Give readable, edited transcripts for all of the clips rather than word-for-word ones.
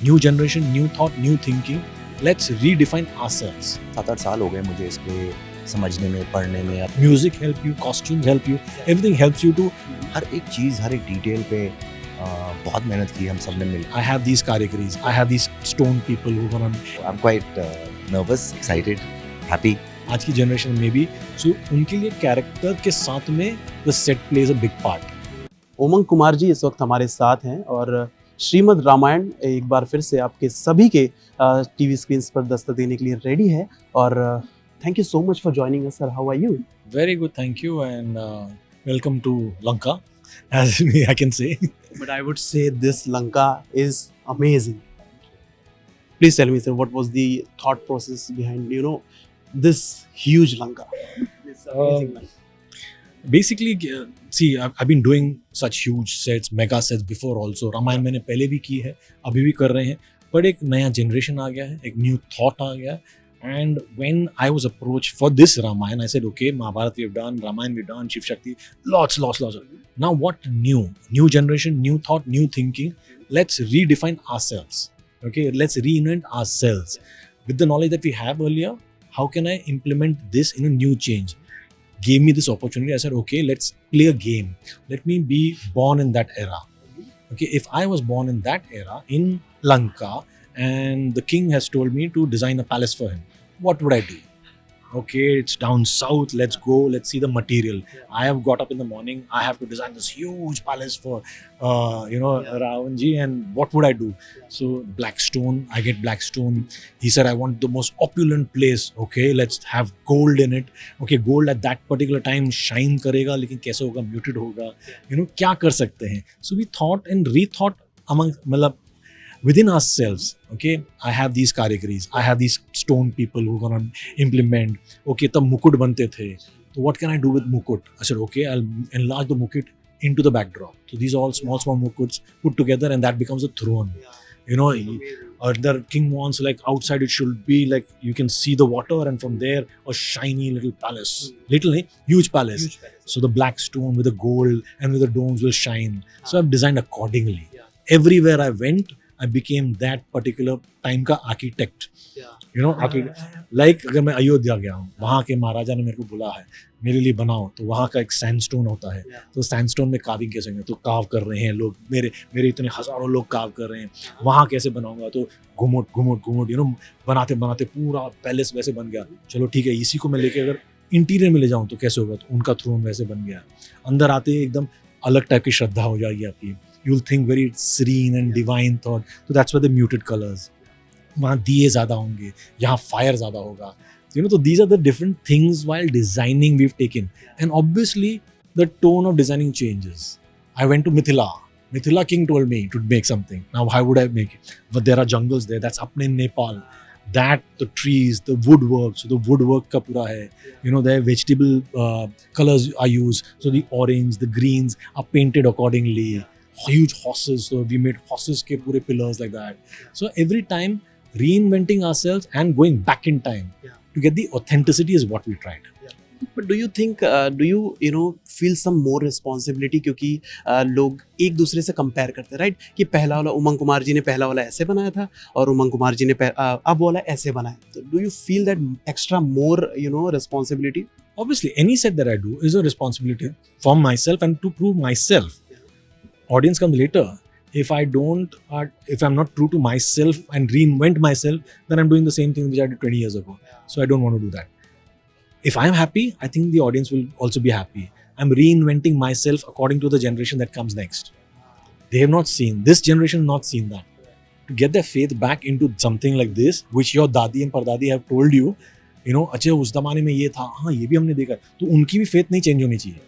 New generation, new thought, new thinking. Let's redefine ourselves. 7-8 साल हो गए मुझे इस पे समझने में, पढ़ने में। Music help you, costumes help you, everything helps you to. हर एक चीज़, हर एक डिटेल पे बहुत मेहनत की हम सब ने मिल। I have these categories. I have these stone people who are gonna. I'm quite nervous, excited, happy. आज की जनरेशन में भी सो उनके लिए कैरेक्टर के साथ में the set plays a big part. Umang Kumar ji इस वक्त हमारे साथ हैं और श्रीमद् रामायण एक बार फिर से आपके सभी के टीवी स्क्रीन पर दस्तक देने के लिए रेडी है. और thank you so much for joining us sir. How are you? Very good, thank you, and welcome to Lanka, as I can say. But I would say this Lanka is amazing. Please tell me, sir, what was the thought process behind, this huge Lanka? This amazing Lanka. Basically, see, I've been doing such huge sets, mega sets before also. Ramayan मैंने पहले भी की है, अभी भी कर रहे हैं. But एक नया generation आ गया है, एक new thought आ गया है. And when I was approached for this Ramayana, I said, okay, Mahabharat we've done, Ramayana we've done, Shiv Shakti, lots. Now what new? New generation, new thought, new thinking. Let's redefine ourselves. Okay, let's reinvent ourselves. With the knowledge that we have earlier, how can I implement this in a new change? Gave me this opportunity. I said, okay, let's play a game. Let me be born in that era. Okay, if I was born in that era in Lanka and the king has told me to design a palace for him, what would I do? Okay, it's down south, let's go, let's see the material. I have got up in the morning, I have to design this huge palace for Ravanji, and what would I do? So black stone, I get black stone. He said I want the most opulent place. Okay, let's have gold in it. Okay, gold at that particular time shine करेगा, लेकिन कैसे होगा, muted होगा, क्या कर सकते हैं. So we thought and rethought among मतलब within ourselves. Okay, I have these categories, I have these stone people who are gonna implement. Okay, तब मुकुट बनते थे, so what can I do with mukut? I said, okay, I'll enlarge the mukut into the backdrop. So these are all small mukuts put together, and that becomes a throne. Or the king wants, like, outside it should be like you can see the water, and from there a shiny little palace, huge palace. So the black stone with the gold and with the domes will shine. So I've designed accordingly. Everywhere I went, I became that particular time का architect. Like अगर मैं अयोध्या गया हूँ, वहाँ के महाराजा ने मेरे को बुला है, मेरे लिए बनाओ, तो वहाँ का एक सैंडस्टोन होता है, तो सैंडस्टोन में कार्विंग कैसे होंगे, तो कार्व कर रहे हैं लोग, मेरे इतने हजारों लोग कार्व कर रहे हैं, वहाँ कैसे बनाऊंगा, तो घुमुट बनाते बनाते पूरा पैलेस वैसे बन गया. चलो ठीक है, इसी को मैं लेके अगर इंटीरियर में ले जाऊँ तो कैसे होगा, तो उनका थ्रोन वैसे बन गया. अंदर आते ही एकदम अलग टाइप की श्रद्धा हो जाएगी आपकी. You'll think very serene and divine thought. So that's why the muted colors. वहाँ दिए ज़्यादा होंगे, यहाँ fire ज़्यादा होगा. So these are the different things while designing we've taken. And obviously, the tone of designing changes. I went to Mithila. Mithila king told me to make something. Now, how would I make it? But there are jungles there. That's up in Nepal. That, the trees, the woodwork. So the woodwork का पूरा है. The vegetable colors are used. So the orange, the greens are painted accordingly. Huge horses, so we made horses ke pure pillars like that. So every time reinventing ourselves and going back in time to get the authenticity is what we tried. But do you think, do you feel some more responsibility, क्योंकि लोग एक दूसरे से compare करते हैं, right, कि पहला वाला उमंग कुमार जी ने पहला वाला ऐसे बनाया था और उमंग कुमार जी ने अब वाला ऐसे बनाया. तो do you feel that extra more responsibility? Obviously, any set that I do is a responsibility for myself and to prove myself. Audience comes later. If I'm not true to myself and reinvent myself, then I'm doing the same thing which I did 20 years ago. So I don't want to do that. If I'm happy, I think the audience will also be happy. I'm reinventing myself according to the generation that comes next. They have not seen, this generation has not seen that. To get their faith back into something like this, which your dadi and pardadi have told you, अच्छा उस जमाने में ये था, हाँ ये भी हमने देखा, तो उनकी भी फेथ नहीं चेंज होनी चाहिए.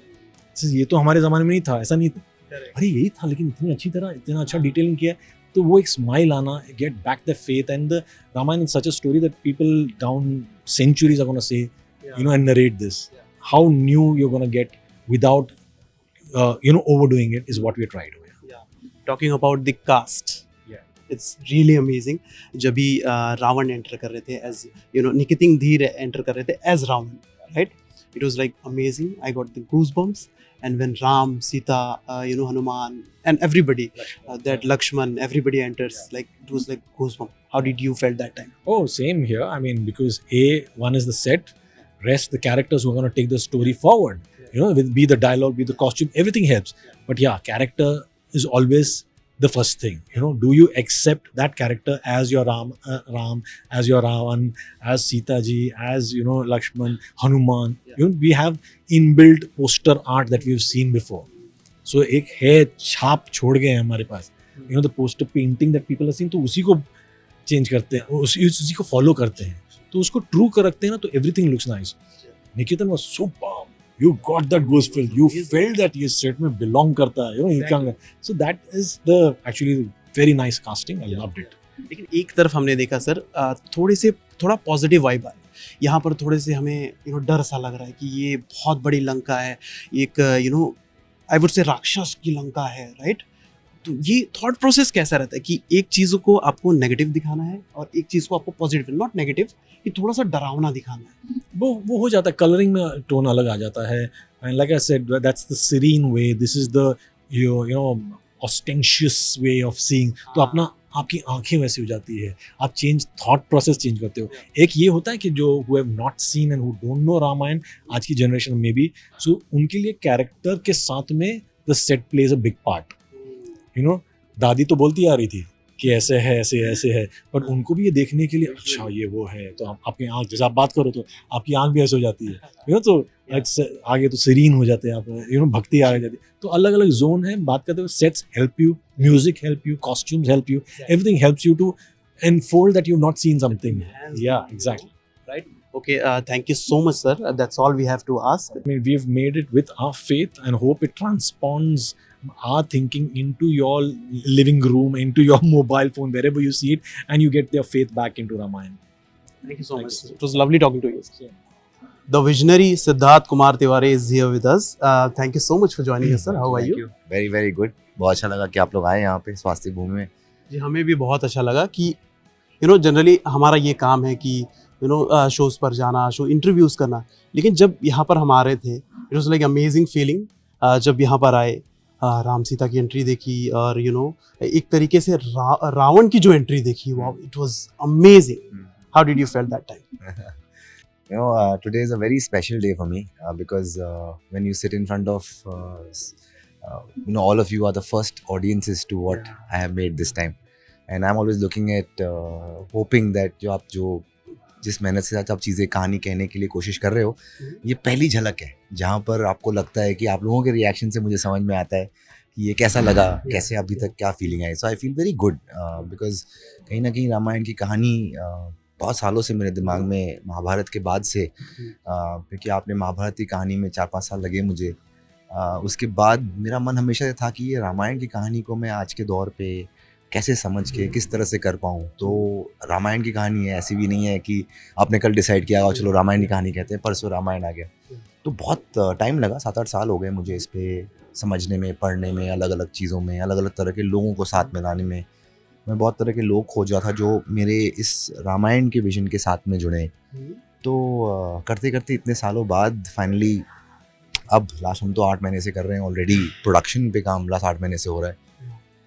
ये तो हमारे ज़माने में नहीं था, ऐसा नहीं था, अरे यही था, लेकिन इतनी अच्छी तरह इतना अच्छा डिटेलिंग किया, तो वो एक स्माइल आना, get back the faith. And the Ramayan is such a story that people down centuries are going to say, and narrate this. How new you're going to get without overdoing it is what we tried over here. Talking about the cast, it's really amazing. जब भी Ravan enter कर रहे थे as निकितिंग धीर enter कर रहे थे as Ravan, right, it was like amazing. I got the goosebumps. And when Ram, Sita, Hanuman, and everybody, that Lakshman, everybody enters, like it was like goosebumps. How did you felt that time? Oh, same here. I mean, because one is the set, rest the characters who are going to take the story forward. Be the dialogue, be the costume, everything helps. But yeah, character is always the first thing. Do you accept that character as your Ram, as your Ravan, as Sita ji, as Lakshman, Hanuman? We have inbuilt poster art that we've seen before. So एक है छाप छोड़ गए हैं हमारे पास. The poster painting that people have seen, तो उसी को चेंज करते हैं, उसी को फॉलो करते हैं, तो उसको ट्रू कर रखते हैं ना, तो everything looks nice. Niketan was so palm. You got that goose feel. You felt that ये सेट में belong करता है. Exactly. So that is the actually very nice casting. I loved it. लेकिन एक तरफ हमने देखा सर, थोड़ा पॉजिटिव वाइब आ रही है. यहाँ पर थोड़े से हमें डर सा लग रहा है कि ये बहुत बड़ी लंका है, एक आई वुड से राक्षस की लंका है, राइट? तो ये थॉट प्रोसेस कैसा रहता है कि एक चीज़ को आपको नेगेटिव दिखाना है और एक चीज़ को आपको पॉजिटिव, नॉट नेगेटिव, कि थोड़ा सा डरावना दिखाना है? वो हो जाता है, कलरिंग में टोन अलग आ जाता है. And like I said, that's the serene way, this is the ostentatious way of seeing. तो आपकी आंखें वैसी हो जाती है, आप थॉट प्रोसेस चेंज करते हो. एक ये होता है कि जो who have not seen and who don't know Ramayan, आज की जनरेशन में भी, सो उनके लिए कैरेक्टर के साथ में the set plays a big part. दादी तो बोलती आ रही थी कि ऐसे है, ऐसे है, पर उनको भी ये देखने के लिए, अच्छा ये वो है, तो आपकी आंख, जैसे आप बात करो तो आपकी आंख भी ऐसे हो जाती है, तो आगे तो सीरीन हो जाते हैं आप, भक्ति आ जाती है. तो अलग अलग जोन है. बात करते हुए sets help you, music help you, costumes help you, everything helps you to unfold that you've not seen something. Yeah, exactly. Right. Okay, thank you so much, sir. That's all we have to ask. I mean, we've made it with our faith and hope it transponds our thinking into your living room, into your mobile phone, wherever you see it, and you get their faith back into Ramayana. Thank you so much. It was lovely talking to you. The visionary Siddharth Kumar Tiwari is here with us. Thank you so much for joining us, sir. How are you? Very very good. बहुत अच्छा लगा कि आप लोग आए यहाँ पे स्वास्थ्य भूमि में. जी, हमें भी बहुत अच्छा लगा कि जनरली हमारा ये काम है कि शोज पर जाना, शो इंटरव्यूज करना, लेकिन जब यहाँ पर हम आ रहे थे, it was like amazing feeling. जब यहाँ पर आए, राम सीता की एंट्री देखी, और एक तरीके से रावण की जो एंट्री देखी, wow, it was amazing. How did you feel that time? Today is a very special day for me because when you sit in front of all of you are the first audiences to what I have made this time, and I'm always looking at hoping that जो जिस मेहनत से साथ आप चीज़ें कहानी कहने के लिए कोशिश कर रहे हो, ये पहली झलक है जहाँ पर आपको लगता है कि आप लोगों के रिएक्शन से मुझे समझ में आता है कि ये कैसा लगा, कैसे अभी तक क्या feeling I. So I feel very good because कहीं ना कहीं रामायण की कहानी बहुत सालों से मेरे दिमाग में, महाभारत के बाद से, क्योंकि आपने महाभारत की कहानी में 4-5 साल लगे मुझे. उसके बाद मेरा मन हमेशा से था कि ये रामायण की कहानी को मैं आज के दौर पे कैसे समझ के किस तरह से कर पाऊँ. तो रामायण की कहानी है, ऐसी भी नहीं है कि आपने कल डिसाइड किया चलो रामायण की कहानी कहते हैं, परसों रामायण आ गया. तो बहुत टाइम लगा, 7-8 साल हो गए मुझे इस पे समझने में, पढ़ने में, अलग अलग चीज़ों में, अलग अलग तरह के लोगों को साथ में लाने में. मैं बहुत तरह के लोग खोजा था जो मेरे इस रामायण के विजन के साथ में जुड़े. तो करते करते इतने सालों बाद फाइनली, अब लास्ट हम तो 8 महीने से कर रहे हैं ऑलरेडी, प्रोडक्शन पे काम लास्ट 8 महीने से हो रहा है.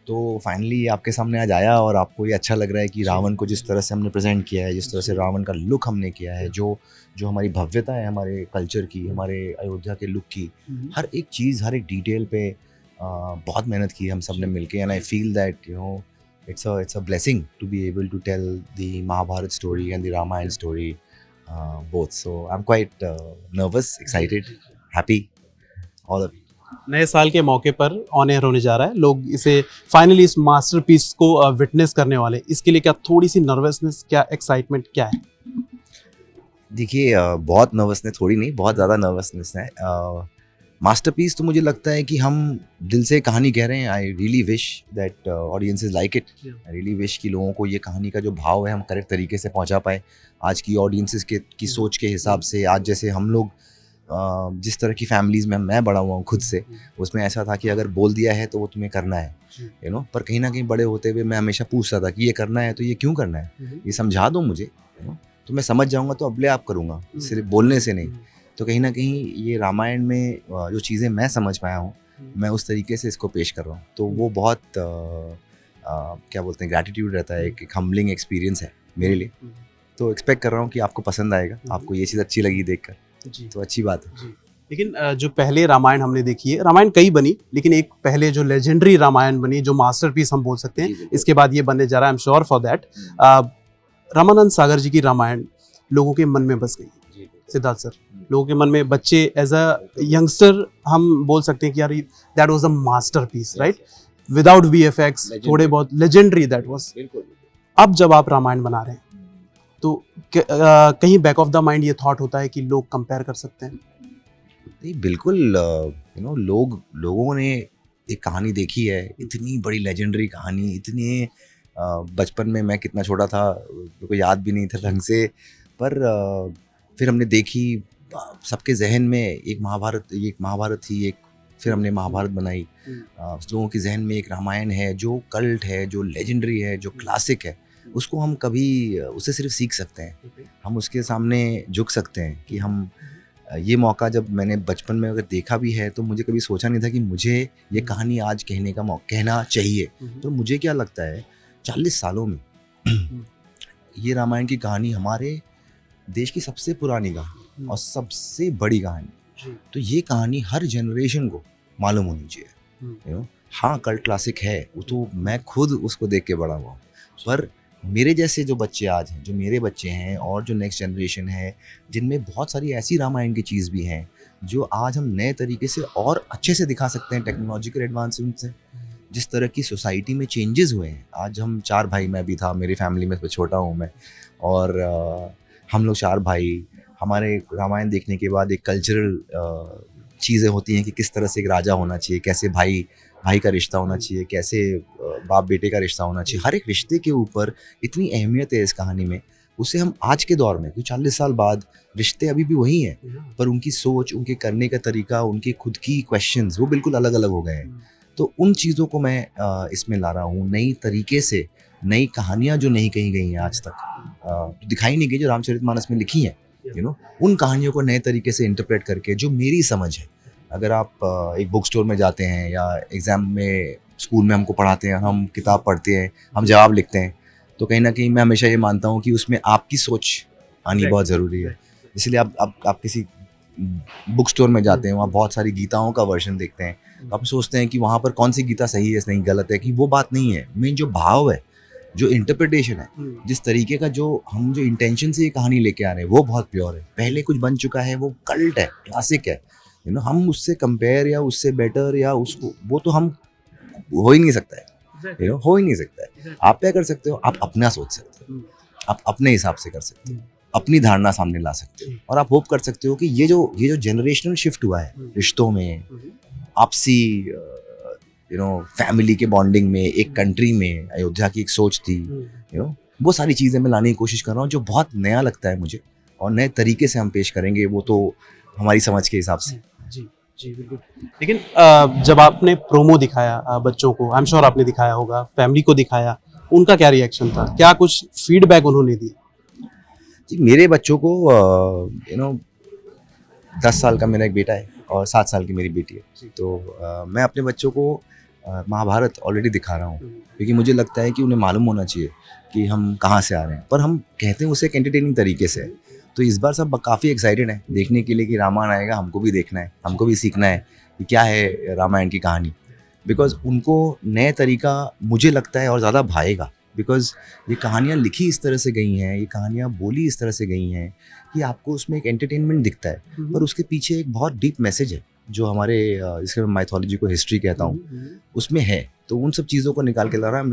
तो फाइनली आपके सामने आज आया और आपको ये अच्छा लग रहा है कि रावण को जिस तरह से हमने प्रेजेंट किया है, जिस तरह से रावण का लुक हमने किया है, जो हमारी भव्यता है हमारे कल्चर की, हमारे अयोध्या के लुक की, हर एक चीज़, हर एक डिटेल पे बहुत मेहनत की हम सब ने मिलके. And I feel that it's a blessing to be able to tell the Mahabharat story and the Ramayana story both. So I'm quite nervous, excited, happy, all of it. नए साल के मौके पर ऑन एयर होने जा रहा है, लोग इसे फाइनली इस मास्टरपीस को विटनेस करने वाले, इसके लिए क्या थोड़ी सी नर्वसनेस, क्या एक्साइटमेंट क्या है? देखिए, बहुत नर्वसनेस थोड़ी नहीं, बहुत ज़्यादा नर्वसनेस है. मास्टरपीस तो मुझे लगता है कि हम दिल से कहानी कह रहे हैं. I really wish that audiences like it. I really wish कि लोगों को ये कहानी का जो भाव है हम करेक्ट तरीके से पहुंचा पाए. आज की ऑडियंसेस की सोच के हिसाब से, आज जैसे हम लोग जिस तरह की फैमिलीज़ में मैं बड़ा हुआ हूँ खुद से, उसमें ऐसा था कि अगर बोल दिया है तो वो तुम्हें करना है, पर कहीं ना कहीं बड़े होते हुए मैं हमेशा पूछता था कि ये करना है तो ये क्यों करना है, ये समझा दो मुझे, तो मैं समझ जाऊँगा, तो अबले आप करूँगा, सिर्फ बोलने से नहीं. तो कहीं ना कहीं ये रामायण में जो चीज़ें मैं समझ पाया हूँ, मैं उस तरीके से इसको पेश कर रहा हूँ, तो वो बहुत क्या बोलते हैं, ग्रैटिट्यूड रहता है, एक हम्बलिंग एक्सपीरियंस है मेरे लिए। तो एक्सपेक्ट कर रहा हूँ कि आपको पसंद आएगा, आपको ये चीज़ अच्छी लगी देखकर, तो अच्छी बात है। लेकिन जो पहले रामायण हमने देखी है, रामायण कई बनी, लेकिन एक पहले जो लेजेंडरी रामायण बनी, जो मास्टरपीस हम बोल सकते हैं, इसके बाद ये बनने जा रहा है, I am sure for that. Ramanand Sagar ji की रामायण लोगों के मन में बस गई। सिद्धार्थ सर, लोगों के मन में, बच्चे एज अ यंगस्टर हम बोल सकते हैं कि यार that was a masterpiece, right, without VFX, थोड़े बहुत लेजेंडरी दैट वाज। अब जब आप रामायण बना रहे हैं तो कहीं बैक ऑफ द माइंड ये थॉट होता है कि लोग कंपेयर कर सकते हैं? नहीं, बिल्कुल। लोगों ने एक कहानी देखी है, इतनी बड़ी लेजेंडरी कहानी, इतने बचपन में मैं कितना छोटा था, मेरे को याद भी नहीं था ढंग से, पर फिर हमने देखी, सबके जहन में एक महाभारत थी, एक फिर हमने महाभारत बनाई, लोगों के जहन में एक रामायण है जो कल्ट है, जो लेजेंडरी है, जो क्लासिक है, उसको हम कभी उससे सिर्फ सीख सकते हैं, हम उसके सामने झुक सकते हैं कि हम ये मौका जब मैंने बचपन में अगर देखा भी है तो मुझे कभी सोचा नहीं था कि मुझे ये कहानी आज कहने का कहना चाहिए। तो मुझे क्या लगता है 40 सालों में ये रामायण की कहानी हमारे देश की सबसे पुरानी कहानी और सबसे बड़ी कहानी, तो ये कहानी हर जनरेशन को मालूम होनी चाहिए। हाँ, कल्ट क्लासिक है, वो तो मैं खुद उसको देख के बड़ा हुआ हूँ, पर मेरे जैसे जो बच्चे आज हैं, जो मेरे बच्चे हैं और जो नेक्स्ट जनरेशन है, जिनमें बहुत सारी ऐसी रामायण की चीज़ भी हैं जो आज हम नए तरीके से और अच्छे से दिखा सकते हैं टेक्नोलॉजिकल एडवांसमेंट से। जिस तरह की सोसाइटी में चेंजेस हुए हैं, आज हम 4 भाई, मैं भी था, मेरी फैमिली में छोटा हूँ मैं, और हम लोग 4 भाई, हमारे रामायण देखने के बाद एक कल्चरल चीज़ें होती हैं कि किस तरह से एक राजा होना चाहिए, कैसे भाई का रिश्ता होना चाहिए, कैसे बाप बेटे का रिश्ता होना चाहिए, हर एक रिश्ते के ऊपर इतनी अहमियत है इस कहानी में। उसे हम आज के दौर में, कोई 40 साल बाद रिश्ते अभी भी वही हैं, पर उनकी सोच, उनके करने का तरीका, उनके खुद की क्वेश्चंस वो बिल्कुल अलग अलग हो गए हैं। तो उन चीज़ों को मैं इसमें ला रहा हूँ, नई तरीके से, नई कहानियाँ जो नहीं कही गई हैं आज तक, दिखाई नहीं गई, जो रामचरितमानस में लिखी हैं, उन कहानियों को नए तरीके से इंटरप्रेट करके, जो मेरी समझ है। अगर आप एक बुक स्टोर में जाते हैं या एग्ज़ाम में, स्कूल में हमको पढ़ाते हैं, हम किताब पढ़ते हैं, हम जवाब लिखते हैं, तो कहीं ना कहीं मैं हमेशा ये मानता हूँ कि उसमें आपकी सोच आनी बहुत ज़रूरी है। इसलिए आप किसी बुक स्टोर में जाते हैं, वहाँ बहुत सारी गीताओं का वर्जन देखते हैं, तो आप सोचते हैं कि वहाँ पर कौन सी गीता सही है, नहीं गलत है, कि वो बात नहीं है। मेन जो भाव है, जो इंटरप्रिटेशन है, जिस तरीके का जो इंटेंशन से ये कहानी लेके आ रहे हैं, वो बहुत प्योर है। पहले कुछ बन चुका है, वो कल्ट है, क्लासिक है, हम उससे कंपेयर या उससे बेटर या उसको, वो तो हम हो ही नहीं सकता है, हो ही नहीं सकता है। आप क्या कर सकते हो, आप अपना सोच सकते हो, आप अपने हिसाब से कर सकते हो, अपनी धारणा सामने ला सकते हो, और आप होप कर सकते हो कि ये जो जनरेशनल शिफ्ट हुआ है रिश्तों में, आपसी फैमिली के बॉन्डिंग में, एक कंट्री में, अयोध्या की एक सोच थी, वो सारी चीज़ें मैं लाने की कोशिश कर रहा हूँ, जो बहुत नया लगता है मुझे, और नए तरीके से हम पेश करेंगे, वो तो हमारी समझ के हिसाब से। जी बिल्कुल। लेकिन जब आपने प्रोमो दिखाया बच्चों को, आई एम श्योर आपने दिखाया होगा, फैमिली को दिखाया, उनका क्या रिएक्शन था, क्या कुछ फीडबैक उन्होंने दिया? जी, मेरे बच्चों को 10 साल का मेरा एक बेटा है और 7 साल की मेरी बेटी है, तो मैं अपने बच्चों को महाभारत ऑलरेडी दिखा रहा हूँ, क्योंकि मुझे लगता है कि उन्हें मालूम होना चाहिए कि हम कहाँ से आ रहे हैं, पर हम कहते हैं उसे एक एंटरटेनिंग तरीके से। तो इस बार सब काफ़ी एक्साइटेड हैं देखने के लिए कि रामायण आएगा, हमको भी देखना है, हमको भी सीखना है कि क्या है रामायण की कहानी, बिकॉज उनको नए तरीका मुझे लगता है और ज़्यादा भाएगा, बिकॉज ये कहानियाँ लिखी इस तरह से गई हैं, ये कहानियाँ बोली इस तरह से गई हैं कि आपको उसमें एक एंटरटेनमेंट दिखता है, पर उसके पीछे एक बहुत डीप मैसेज है, जो हमारे जिसके मैं माइथोलॉजी को हिस्ट्री कहता हूँ, उसमें है। तो उन सब चीज़ों को निकाल के ला रहा है।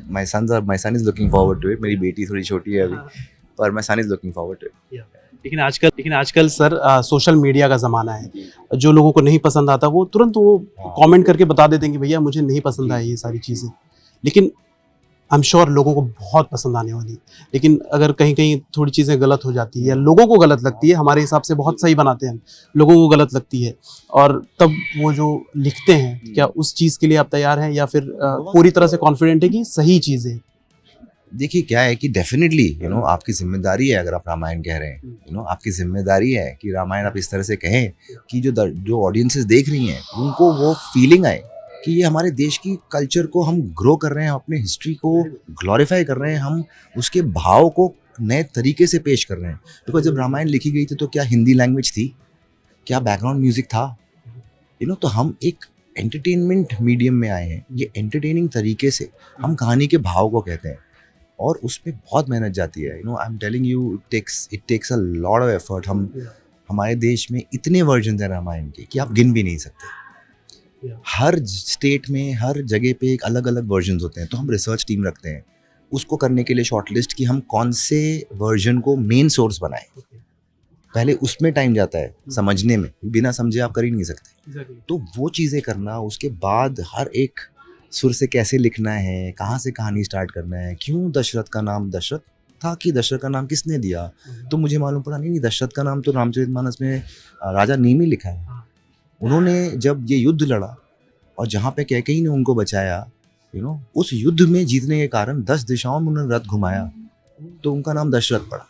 My son is looking forward to it. मेरी बेटी थोड़ी छोटी है अभी, पर my son is looking forward to it. लेकिन आजकल सर सोशल मीडिया का ज़माना है, जो लोगों को नहीं पसंद आता वो तुरंत वो कमेंट करके बता देते हैं कि भैया मुझे नहीं पसंद आई ये सारी चीज़ें, लेकिन आई एम श्योर लोगों को बहुत पसंद आने वाली। लेकिन अगर कहीं कहीं थोड़ी चीज़ें गलत हो जाती है या लोगों को गलत लगती है, हमारे हिसाब से बहुत सही बनाते हैं, लोगों को गलत लगती है, और तब वो जो लिखते हैं, क्या उस चीज़ के लिए आप तैयार हैं या फिर पूरी तरह से कॉन्फिडेंट है कि सही चीज़ है? देखिए क्या है कि डेफिनेटली आपकी जिम्मेदारी है, अगर आप रामायण कह रहे हैं आपकी जिम्मेदारी है कि रामायण आप इस तरह से कहें कि जो ऑडियंसेस देख रही हैं उनको वो फीलिंग आए कि ये हमारे देश की कल्चर को हम ग्रो कर रहे हैं, अपने हिस्ट्री को ग्लोरीफाई कर रहे हैं, हम उसके भाव को नए तरीके से पेश कर रहे हैं। बिकॉज जब रामायण लिखी गई थी तो क्या हिंदी लैंग्वेज थी, क्या बैकग्राउंड म्यूजिक था, तो हम एक एंटरटेनमेंट मीडियम में आए हैं। ये एंटरटेनिंग तरीके से हम कहानी के भाव को कहते हैं और उसमें बहुत मेहनत जाती है। I am telling you, it takes a lot of effort. हमारे देश में इतने वर्जन हैं रामायण के कि आप गिन भी नहीं सकते। हर स्टेट में हर जगह पे एक अलग अलग वर्जन होते हैं। तो हम रिसर्च टीम रखते हैं उसको करने के लिए शॉर्टलिस्ट कि हम कौन से वर्जन को मेन सोर्स बनाएं। पहले उसमें टाइम जाता है समझने में, बिना समझे आप कर ही नहीं सकते। तो वो चीज़ें करना, उसके बाद हर एक सुर से कैसे लिखना है, कहाँ से कहानी स्टार्ट करना है, क्यों दशरथ का नाम दशरथ था, कि दशरथ का नाम किसने दिया, तो मुझे मालूम पड़ा नहीं दशरथ का नाम तो रामचरितमानस में राजा नेमी लिखा है। उन्होंने जब ये युद्ध लड़ा और जहाँ पे कैकेयी ने उनको बचाया, उस युद्ध में जीतने के कारण 10 दिशाओं में उन्होंने रथ घुमाया, तो उनका नाम दशरथ पड़ा।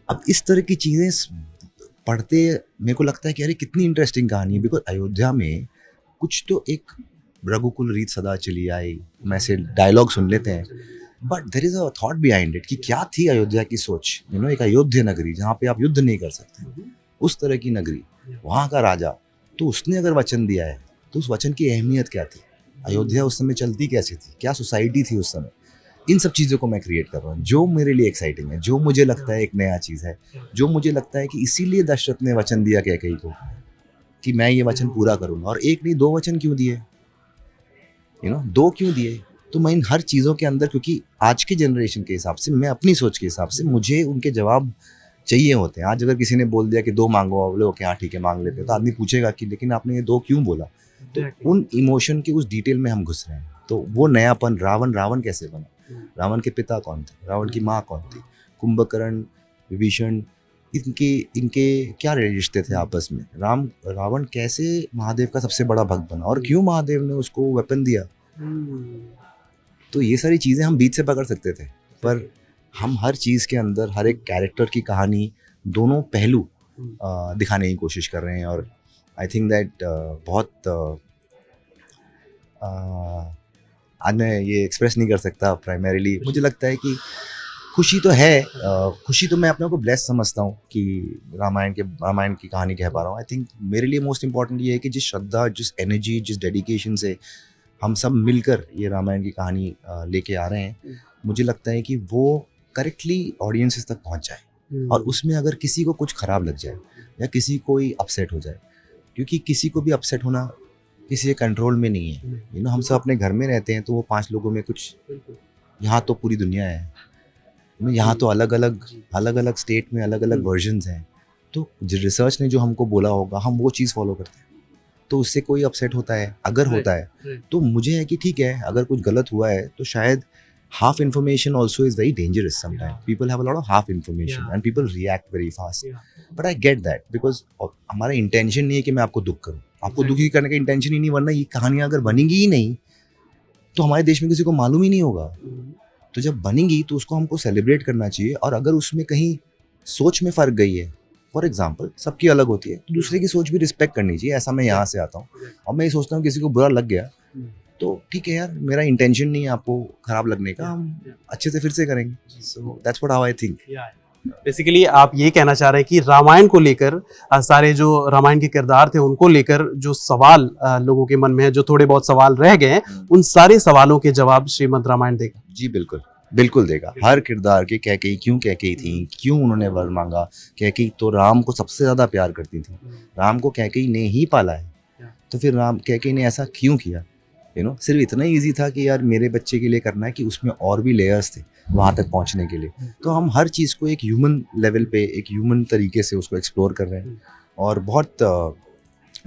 अब इस तरह की चीज़ें पढ़ते मेरे को लगता है कि अरे कितनी इंटरेस्टिंग कहानी है। बिकॉज अयोध्या में कुछ तो एक रघुकुल रीत सदा चली आई, मैं से डायलॉग सुन लेते हैं, but there is a thought behind it कि क्या थी अयोध्या की सोच। एक अयोध्या नगरी जहाँ पे आप युद्ध नहीं कर सकते, उस तरह की नगरी, वहाँ का राजा, तो उसने अगर वचन दिया है तो उस वचन की अहमियत क्या थी, अयोध्या उस समय चलती कैसे थी, क्या सोसाइटी थी उस समय। इन सब चीज़ों को मैं क्रिएट कर रहा हूँ जो मेरे लिए एक्साइटिंग है, जो मुझे लगता है एक नया चीज़ है, जो मुझे लगता है कि इसीलिए दशरथ ने वचन दिया कैकेयी को कि मैं ये वचन पूरा करूँगा। और एक नहीं 2 वचन क्यों दिए, 2 क्यों दिए, तो मैं इन हर चीज़ों के अंदर, क्योंकि आज के जनरेशन के हिसाब से, मैं अपनी सोच के हिसाब से, मुझे उनके जवाब चाहिए होते हैं। आज अगर किसी ने बोल दिया कि 2 मांगो, बोले ओके हाँ ठीक है मांग लेते हैं, तो आदमी पूछेगा कि लेकिन आपने ये 2 क्यों बोला। तो उन इमोशन के उस डिटेल में हम घुस रहे हैं। तो वो नयापन, रावण कैसे बना, रावण के पिता कौन थे, रावण की माँ कौन थी, कुंभकर्ण, विभीषण, इनके क्या रिश्ते थे आपस में, रावण कैसे महादेव का सबसे बड़ा भक्त बना और क्यों महादेव ने उसको वेपन दिया। तो ये सारी चीज़ें हम बीच से पकड़ सकते थे, पर हम हर चीज़ के अंदर हर एक कैरेक्टर की कहानी, दोनों पहलू दिखाने की कोशिश कर रहे हैं। और आई थिंक दैट बहुत आज मैं ये एक्सप्रेस नहीं कर सकता। प्राइमरीली मुझे लगता है कि खुशी तो है, खुशी तो मैं अपने को ब्लेस समझता हूँ कि रामायण की कहानी कह पा रहा हूँ। आई थिंक मेरे लिए मोस्ट इम्पॉर्टेंट ये है कि जिस श्रद्धा, जिस एनर्जी, जिस डेडिकेशन से हम सब मिलकर ये रामायण की कहानी लेके आ रहे हैं, मुझे लगता है कि वो करेक्टली ऑडियंसेस तक पहुँच जाए। और उसमें अगर किसी को कुछ ख़राब लग जाए या किसी कोई अपसेट हो जाए, क्योंकि किसी को भी अपसेट होना किसी के कंट्रोल में नहीं है। हम सब अपने घर में रहते हैं, तो वो 5 लोगों में कुछ, यहाँ तो पूरी दुनिया है, यहाँ तो अलग अलग स्टेट में अलग अलग वर्जन्स हैं। तो रिसर्च ने जो हमको बोला होगा हम वो चीज़ फॉलो करते हैं। तो उससे कोई अपसेट होता है, अगर होता है तो मुझे है कि ठीक है, अगर कुछ गलत हुआ है तो शायद half information also is very dangerous sometimes. People have a lot of half information and people react very fast. But I get that because हमारा इंटेंशन नहीं है कि मैं आपको दुख करूं, आपको दुखी करने का इंटेंशन ही नहीं, वरना ये कहानियां अगर बनेंगी ही नहीं तो हमारे देश में किसी को मालूम ही नहीं होगा। तो जब बनेंगी तो उसको हमको सेलिब्रेट करना चाहिए। और अगर उसमें कहीं सोच में फ़र्क गई है, फॉर एग्जाम्पल सबकी अलग होती है, तो दूसरे की सोच भी रिस्पेक्ट करनी चाहिए। ऐसा मैं यहाँ से आता हूँ और मैं ये सोचता हूँ किसी को बुरा लग गया तो ठीक है यार, मेरा इंटेंशन नहीं है आपको खराब लगने का, हम अच्छे से फिर से करेंगे। So that's what how I think. Basically आप ये कहना चाह रहे हैं कि रामायण को लेकर सारे जो रामायण के किरदार थे उनको लेकर जो सवाल लोगों के मन में है, जो थोड़े बहुत सवाल रह गए हैं, उन सारे सवालों के जवाब श्रीमद् रामायण देगा। जी बिल्कुल देगा। हर किरदार के कैकेयी क्यों कैकेयी थी, क्यों उन्होंने वर मांगा। कैकेयी तो राम को सबसे ज़्यादा प्यार करती थी, राम को कैकेयी ने ही पाला है, तो फिर कैकेयी ने ऐसा क्यों किया। सिर्फ इतना ईजी था कि यार मेरे बच्चे के लिए करना है, कि उसमें और भी लेयर्स थे वहाँ तक पहुँचने के लिए। तो हम हर चीज़ को एक ह्यूमन लेवल पे, एक ह्यूमन तरीके से उसको एक्सप्लोर कर रहे हैं और बहुत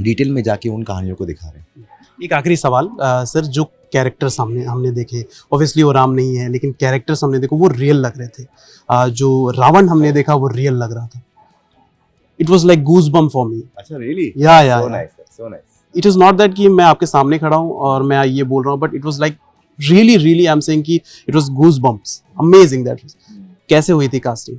डिटेल में जाके उन कहानियों को दिखा रहे हैं। एक आखिरी सवाल सर, जो कैरेक्टर सामने हमने देखे, ऑब्वियसली वो राम नहीं है, लेकिन कैरेक्टर्स हमने देखो वो रियल लग रहे थे। जो रावण हमने देखा वो रियल लग रहा था। It was like goose bomb for me. अच्छा रियली? या इट इज़ नॉट दैट कि मैं आपके सामने खड़ा हूँ और मैं ये बोल रहा हूँ, but it was like really I'm saying कि it was goosebumps, amazing that was. कैसे हुई थी कास्टिंग?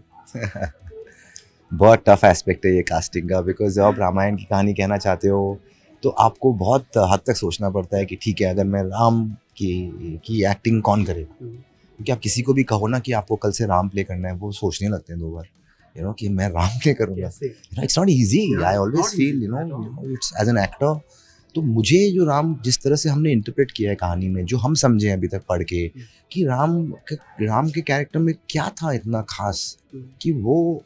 बहुत टफ एस्पेक्ट है ये कास्टिंग का, बिकॉज जब आप रामायण की कहानी कहना चाहते हो तो आपको बहुत हद तक सोचना पड़ता है कि ठीक है, अगर मैं राम की एक्टिंग कौन करेगा, क्योंकि आप किसी को भी कहो ना कि आपको कल से राम प्ले करना है, वो सोचने लगते हैं 2 बार, यू नो, कि मैं राम प्ले करूँगा. It's not easy. I always feel, you know, it's as an actor. तो मुझे जो राम जिस तरह से हमने इंटरप्रेट किया है कहानी में, जो हम समझे हैं अभी तक पढ़ के, कि राम के कैरेक्टर में क्या था इतना खास कि वो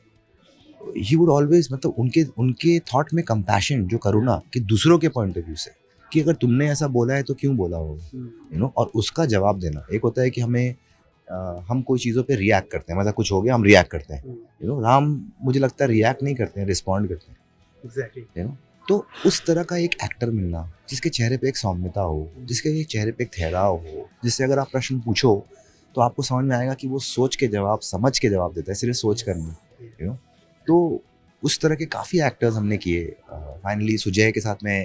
ही वुड ऑलवेज, मतलब उनके थॉट में कंपैशन, जो करुणा, कि दूसरों के पॉइंट ऑफ व्यू से, कि अगर तुमने ऐसा बोला है तो क्यों बोला हो, यू नो, और उसका जवाब देना. एक होता है कि हम कोई चीज़ों पे रिएक्ट करते हैं, मतलब कुछ हो गया हम रिएक्ट करते हैं, यू नो. राम मुझे लगता है रिएक्ट नहीं करते हैं, रिस्पॉन्ड करते हैं, एग्जैक्टली, यू नो. तो उस तरह का एक एक्टर मिलना जिसके चेहरे पे एक सौम्यता हो, जिसके चेहरे पे एक ठहराव हो, जिससे अगर आप प्रश्न पूछो तो आपको समझ में आएगा कि वो सोच के जवाब, समझ के जवाब देता है, सिर्फ सोच कर नहीं, यू नो. तो उस तरह के काफ़ी एक्टर्स हमने किए. फाइनली सुजय के साथ मैं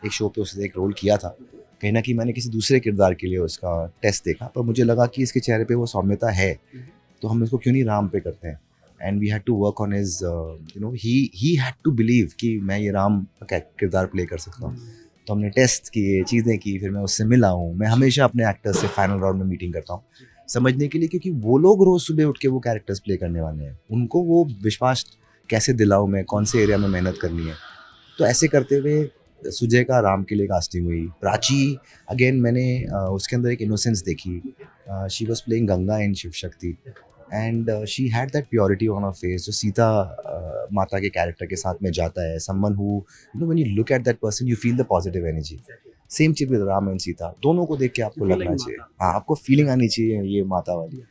एक शो पे उसने एक रोल किया था. कहीं ना कहीं मैंने किसी दूसरे किरदार के लिए उसका टेस्ट देखा, पर मुझे लगा कि इसके चेहरे पे वो सौम्यता है, तो हम इसको क्यों नहीं राम पे करते हैं. And we had to work on his, you know, he had to believe कि मैं ये राम का किरदार प्ले कर सकता हूँ. तो हमने टेस्ट किए, चीज़ें की, फिर मैं उससे मिला हूँ. मैं हमेशा अपने एक्टर्स से फाइनल राउंड में मीटिंग करता हूँ, समझने के लिए, क्योंकि वो लोग रोज़ सुबह उठ के वो कैरेक्टर्स प्ले करने वाले हैं. उनको वो विश्वास कैसे दिलाऊँ मैं, कौन से एरिया में मेहनत करनी है. तो ऐसे करते हुए सुजय का राम के लिए कास्टिंग हुई. प्राची, अगेन मैंने उसके अंदर एक इनोसेंस देखी. She was playing Ganga in Shiv Shakti, and she had that purity on her face, जो सीता माता के कैरेक्टर के साथ में जाता है. Someone who, you know, when you look at that person you feel the positive energy. Same चीज विद राम एंड सीता, दोनों को देख के आपको लगना चाहिए, हाँ, आपको फीलिंग आनी चाहिए ये माता वाली.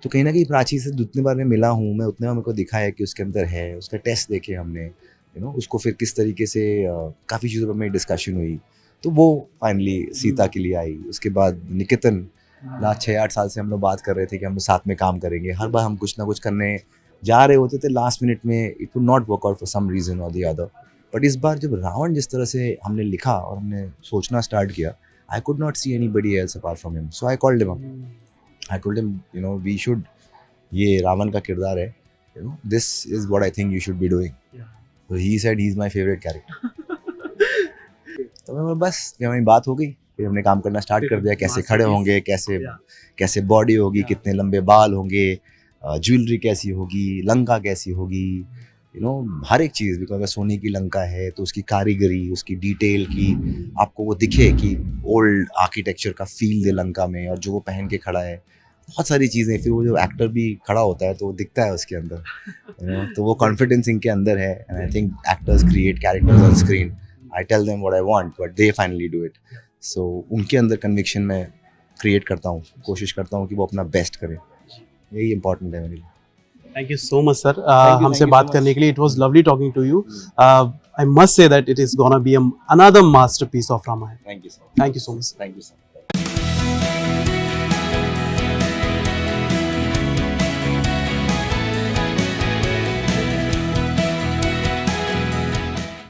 तो कहीं ना कहीं प्राची से जितने बार मैं मिला हूँ, मैं उतने बार मेरे को दिखा है कि उसके अंदर है. उसका टेस्ट देखे हमने, यू नो, उसको फिर किस तरीके से काफ़ी चीज़ों पर मेरी डिस्कशन हुई, तो वो फाइनली सीता के लिए आई. उसके बाद निकेतन, लास्ट 6-8 साल से हम लोग बात कर रहे थे कि हम साथ में काम करेंगे. हर बार हम कुछ ना कुछ करने जा रहे होते थे, लास्ट मिनट में it would not work out for some reason और द अदर. बट इस बार जब रावण जिस तरह से हमने लिखा और हमने सोचना स्टार्ट किया, I could not see anybody else apart from him. So I called him, I told him, you know, we should, ये रावण का किरदार है, you know, this is what I think you should be doing. तो he said he is my favourite character. तो मैं बस, जब हमारी बात हो गई, फिर हमने काम करना स्टार्ट कर दिया. कैसे खड़े होंगे, कैसे बॉडी होगी, कितने लंबे बाल होंगे, ज्वेलरी कैसी होगी, लंका कैसी होगी, यू नो, हर एक चीज़. बिकॉज अगर सोने की लंका है तो उसकी कारीगरी, उसकी डिटेल की आपको वो दिखे कि ओल्ड आर्किटेक्चर का फील दे लंका में, और जो वो पहन के खड़ा है, बहुत सारी चीज़ें. फिर वो जो एक्टर भी खड़ा होता है तो वो दिखता है उसके अंदर, यू नो, तो वो कॉन्फिडेंस इनके अंदर है. And I think actors create characters on screen. I tell them what I want, but they finally do it. So उनके अंदर कन्विक्शन मैं क्रिएट करता हूँ, कोशिश करता हूँ कि वो अपना बेस्ट करें. यही इंपॉर्टेंट है मेरे लिए. Thank you so much sir, हमसे बात करने के लिए. It was lovely talking to you. I must say that it is gonna be another masterpiece of Ramayan. Thank you sir. Thank you so much. Thank you sir.